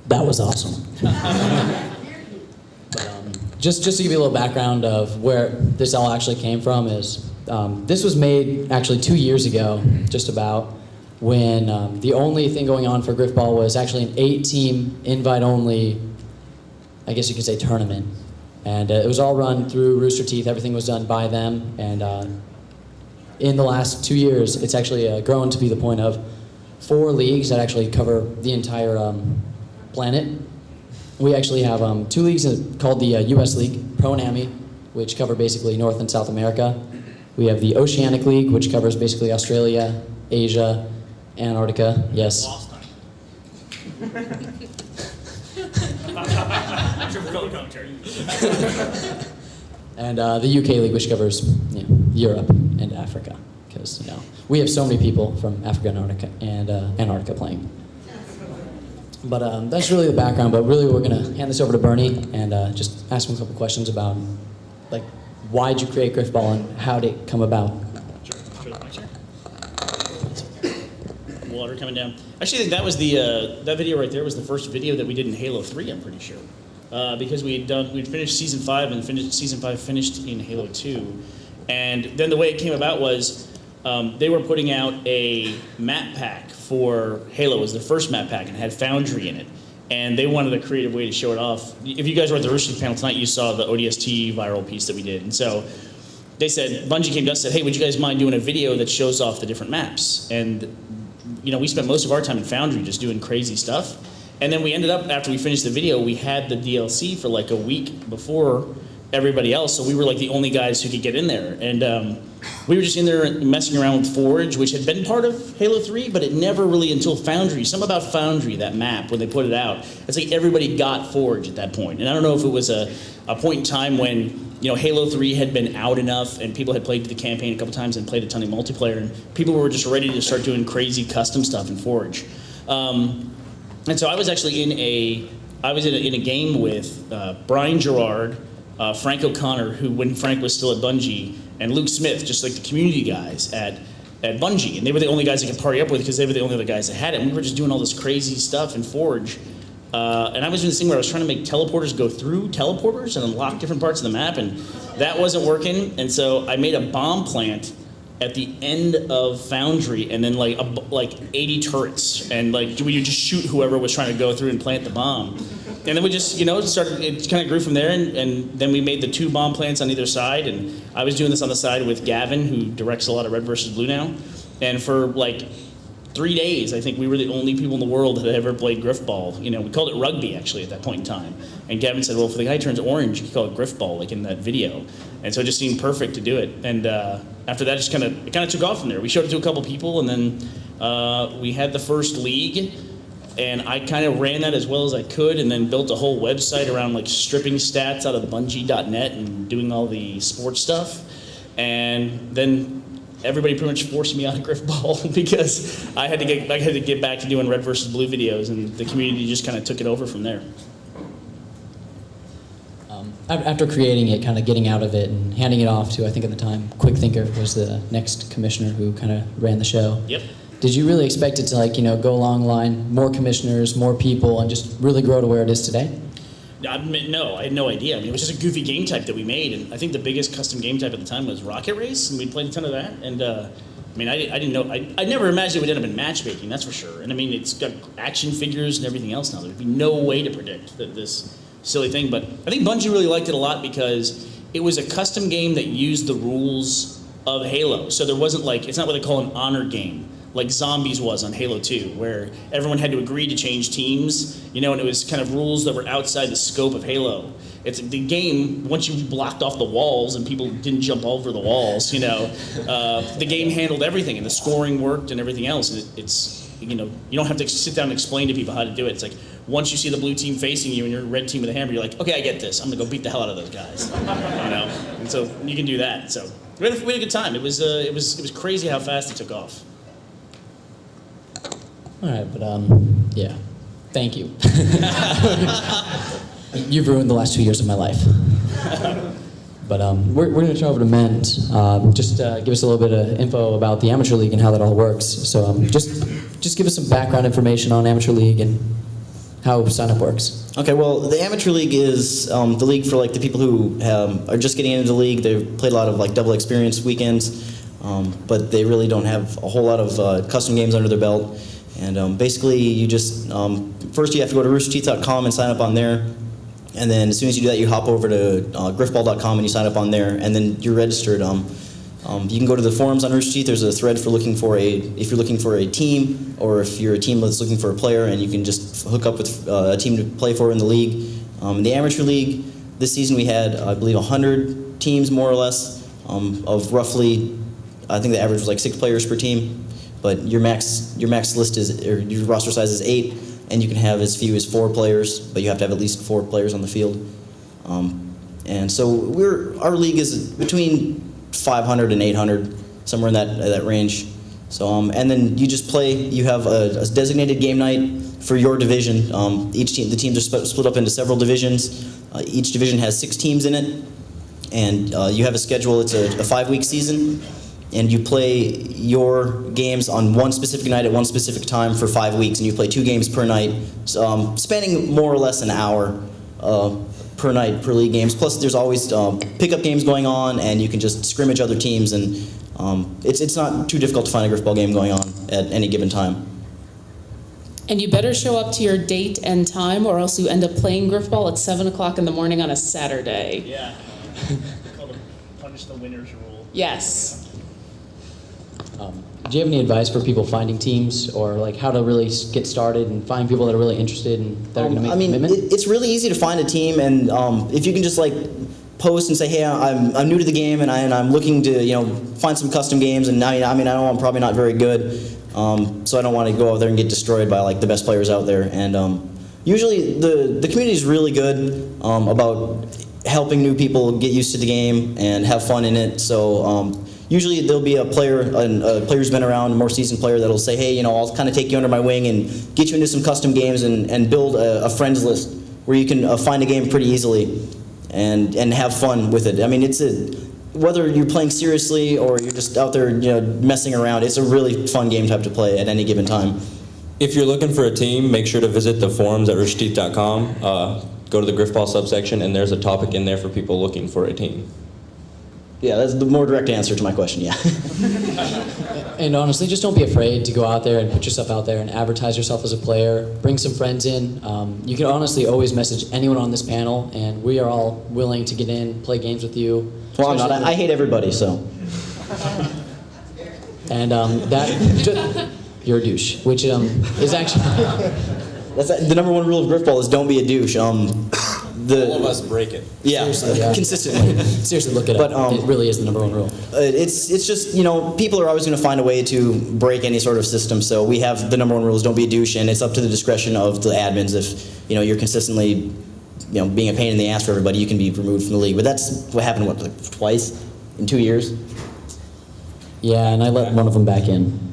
That was awesome. Just to give you a little background of where this all actually came from is, this was made actually 2 years ago, just about, when the only thing going on for Grifball was actually an 8-team invite-only, I guess you could say, tournament. And it was all run through Rooster Teeth. Everything was done by them. And in the last 2 years, it's actually grown to be the point of 4 leagues that actually cover the entire planet. We actually have 2 leagues called the US League, Pro and AMI, which cover basically North and South America. We have the Oceanic League, which covers basically Australia, Asia, Antarctica, yes. Lost time. And the UK League, which covers Europe and Africa, because we have so many people from Africa and Antarctica playing. But that's really the background. But really, we're gonna hand this over to Bernie and just ask him a couple questions about, like, why did you create Grifball and how did it come about? Water coming down. Actually, I think that was that video right there was the first video that we did in Halo 3. I'm pretty sure, because we'd finished season 5 and season 5 finished in Halo 2, and then the way it came about was they were putting out a map pack for Halo. It was the first map pack and it had Foundry in it, and they wanted a creative way to show it off. If you guys were at the Rooster Teeth panel tonight, you saw the ODST viral piece that we did, and so they said, Bungie came to us and said, hey, would you guys mind doing a video that shows off the different maps? And we spent most of our time in Foundry just doing crazy stuff. And then we ended up, after we finished the video, we had the DLC for like a week before everybody else, so we were like the only guys who could get in there. And we were just in there messing around with Forge, which had been part of Halo 3, but it never really, until Foundry, something about Foundry, that map, when they put it out, it's like everybody got Forge at that point. And I don't know if it was a point in time when Halo 3 had been out enough and people had played the campaign a couple times and played a ton of multiplayer, and people were just ready to start doing crazy custom stuff in Forge. And so I was actually in a game with Brian Gerard, Frank O'Connor, who when Frank was still at Bungie, and Luke Smith, just like the community guys at Bungie. And they were the only guys I could party up with because they were the only other guys that had it. And we were just doing all this crazy stuff in Forge. And I was doing this thing where I was trying to make teleporters go through teleporters and unlock different parts of the map, and that wasn't working. And so I made a bomb plant at the end of Foundry, and then like 80 turrets, and like we would just shoot whoever was trying to go through and plant the bomb. And then we just, started, it kind of grew from there, and then we made the 2 bomb plants on either side, and I was doing this on the side with Gavin, who directs a lot of Red vs. Blue now, and for like 3 days, I think we were the only people in the world that had ever played Grifball. We called it rugby, actually, at that point in time. And Gavin said, well, if the guy turns orange, you can call it Grifball, like in that video. And so it just seemed perfect to do it. And after that, it kind of took off from there. We showed it to a couple people, and then we had the first league, and I kind of ran that as well as I could, and then built a whole website around like stripping stats out of the Bungie.net and doing all the sports stuff. And then everybody pretty much forced me out of Grifball because I had to get back to doing Red vs. Blue videos, and the community just kind of took it over from there. After creating it, kind of getting out of it and handing it off to, I think at the time, Quick Thinker was the next commissioner who kind of ran the show. Yep. Did you really expect it to go along the line, more commissioners, more people, and just really grow to where it is today? No, I had no idea. I mean, it was just a goofy game type that we made, and I think the biggest custom game type at the time was Rocket Race, and we played a ton of that. And I didn't know. I never imagined it would end up in matchmaking, that's for sure. And I mean, it's got action figures and everything else now. There'd be no way to predict this silly thing. But I think Bungie really liked it a lot because it was a custom game that used the rules of Halo. So there wasn't it's not what they call an honor game, like Zombies was on Halo 2, where everyone had to agree to change teams, and it was kind of rules that were outside the scope of Halo. It's the game, once you blocked off the walls and people didn't jump over the walls, the game handled everything, and the scoring worked and everything else. And it's, you don't have to sit down and explain to people how to do it. It's like, once you see the blue team facing you and you're red team with a hammer, you're like, okay, I get this. I'm gonna go beat the hell out of those guys, And so you can do that. So we had a good time. It was crazy how fast it took off. All right, but yeah, thank you. You've ruined the last 2 years of my life. But we're going to turn over to Ment. Just give us a little bit of info about the Amateur League and how that all works. So just give us some background information on Amateur League and how sign-up works. Okay, well, the amateur league is the league for like the people who are just getting into the league. They've played a lot of like double experience weekends, but they really don't have a whole lot of custom games under their belt. And basically, you just first you have to go to roosterteeth.com and sign up on there. And then as soon as you do that, you hop over to grifball.com and you sign up on there, and then you're registered. You can go to the forums on Rooster Teeth. There's a thread for if you're looking for a team, or if you're a team that's looking for a player, and you can just hook up with a team to play for in the league. In the amateur league, this season we had, I believe, 100 teams more or less, of roughly, I think the average was like 6 players per team. But your max list is, or your roster size is 8, and you can have as few as 4 players, but you have to have at least 4 players on the field. And so our league is between 500 and 800, somewhere in that range. So and then you just play. You have a designated game night for your division. The teams are split up into several divisions. Each division has 6 teams in it, and you have a schedule. It's a 5-week season, and you play your games on one specific night at one specific time for 5 weeks, and you play 2 games per night, spanning more or less an hour per night per league games. Plus, there's always pickup games going on, and you can just scrimmage other teams, and it's not too difficult to find a Grifball game going on at any given time. And you better show up to your date and time, or else you end up playing Grifball at 7 o'clock in the morning on a Saturday. Yeah. It's called a punish the winners rule. Yes. Do you have any advice for people finding teams, or like how to really get started and find people that are really interested and that are going to make a commitment? It's really easy to find a team, and if you can just like post and say, hey, I'm new to the game, and I'm looking to find some custom games, and I know I'm probably not very good, so I don't want to go out there and get destroyed by like the best players out there. And usually the community is really good about helping new people get used to the game and have fun in it. So usually there'll be a player who's been around, a more seasoned player, that'll say, hey, I'll kind of take you under my wing and get you into some custom games and build a friends list where you can find a game pretty easily and have fun with it. I mean, whether you're playing seriously or you're just out there messing around, it's a really fun game to have to play at any given time. If you're looking for a team, make sure to visit the forums at roosterteeth.com. Go to the Grifball subsection, and there's a topic in there for people looking for a team. Yeah, that's the more direct answer to my question, yeah. And honestly, just don't be afraid to go out there and put yourself out there and advertise yourself as a player. Bring some friends in. You can honestly always message anyone on this panel, and we are all willing to get in, play games with you. Well, I'm not. I hate everybody, so. And you're a douche, which is actually... That's the number 1 rule of Grifball is don't be a douche. All of us break it. Yeah, yeah. consistently. Seriously, look it up. But, it really is the number 1 rule. It's just, people are always going to find a way to break any sort of system, so we have the number 1 rule is don't be a douche, and it's up to the discretion of the admins. If, you're consistently, being a pain in the ass for everybody, you can be removed from the league. But that's what happened, twice in 2 years? Yeah, and I let one of them back in.